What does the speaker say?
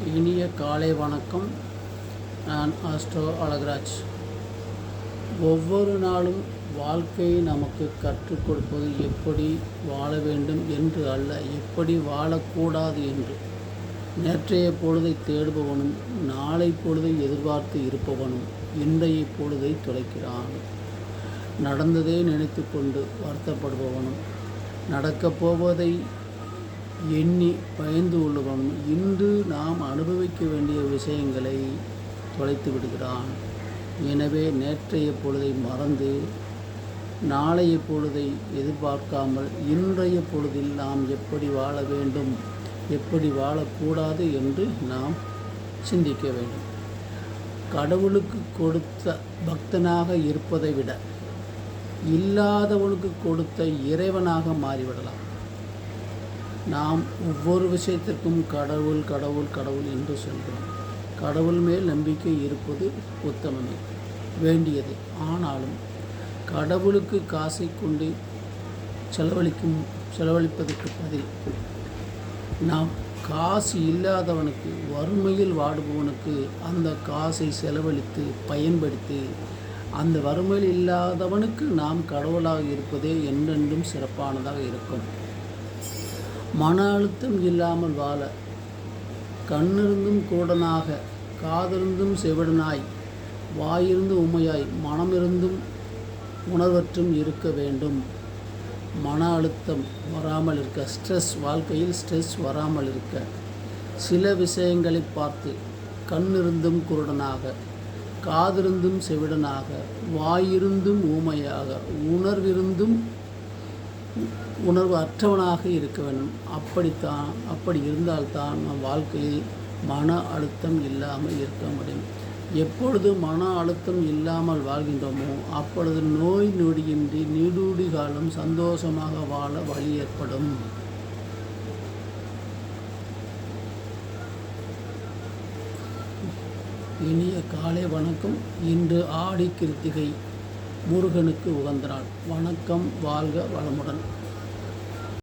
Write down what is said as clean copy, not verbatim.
இனிய காலை வணக்கம். நான் ஆஸ்ட்ரோ அழகராஜ். ஒவ்வொரு நாளும் வாழ்க்கையை நமக்கு கற்றுக் கொடுப்பது எப்படி வாழ வேண்டும் என்று அல்ல, எப்படி வாழக்கூடாது என்று. நேற்றைய பொழுதை தேடுபவனும் நாளை பொழுதை எதிர்பார்த்து இருப்பவனும் இன்றைய பொழுதை தொலைக்கிறான். நடந்ததே நினைத்து கொண்டு வருத்தப்படுபவனும் நடக்கப் போவதை எண்ணி பயந்து உள்ளவனும் இன்று நாம் அனுபவிக்க வேண்டிய விஷயங்களை தொலைத்து விடுகிறான். எனவே நேற்றைய பொழுதை மறந்து நாளைய பொழுதை எதிர்பார்க்காமல் இன்றைய பொழுதில் நாம் எப்படி வாழ வேண்டும், எப்படி வாழக்கூடாது என்று நாம் சிந்திக்க வேண்டும். கடவுளுக்கு கொடுத்த பக்தனாக இருப்பதை விட இல்லாதவனுக்கு கொடுத்த இறைவனாக மாறிவிடலாம். நாம் ஒவ்வொரு விஷயத்திற்கும் கடவுள் கடவுள் கடவுள் என்று சொல்கிறோம். கடவுள் மேல் நம்பிக்கை இருப்பது உத்தமமே, வேண்டியது. ஆனாலும் கடவுளுக்கு காசை கொண்டு செலவழிப்பதற்கு பதில் நாம் காசு இல்லாதவனுக்கு, வறுமையில் வாடுபவனுக்கு அந்த காசை செலவழித்து பயன்படுத்தி அந்த வறுமையில் இல்லாதவனுக்கு நாம் கடவுளாக இருப்பதே என்றென்றும் சிறப்பானதாக இருக்கும். மன அழுத்தம் இல்லாமல் வாழ கண்ணிருந்தும் கூடனாக, காதிருந்தும் செவிடனாய், வாயிருந்து உமையாய், மனமிருந்தும் உணர்வற்றும் இருக்க வேண்டும். மன அழுத்தம் வராமல் இருக்க, வாழ்க்கையில் ஸ்ட்ரெஸ் வராமல் இருக்க சில விஷயங்களை பார்த்து கண்ணிருந்தும் குருடனாக, காதிருந்தும் செவிடனாக, வாயிருந்தும் ஊமையாக, உணர்வு அற்றவனாக இருக்க வேண்டும். அப்படி இருந்தால்தான் நம் வாழ்க்கையில் மன அழுத்தம் இல்லாமல் இருக்க முடியும். எப்பொழுது மன அழுத்தம் இல்லாமல் வாழ்கின்றோமோ அப்பொழுது நோய் நொடியின்றி நீடூடி காலம் சந்தோஷமாக வாழ வழி ஏற்படும். இனிய காலை வணக்கம். இன்று ஆடி கிருத்திகை, முருகனுக்கு உகந்த நாள். வணக்கம். வாழ்க வளமுடன்.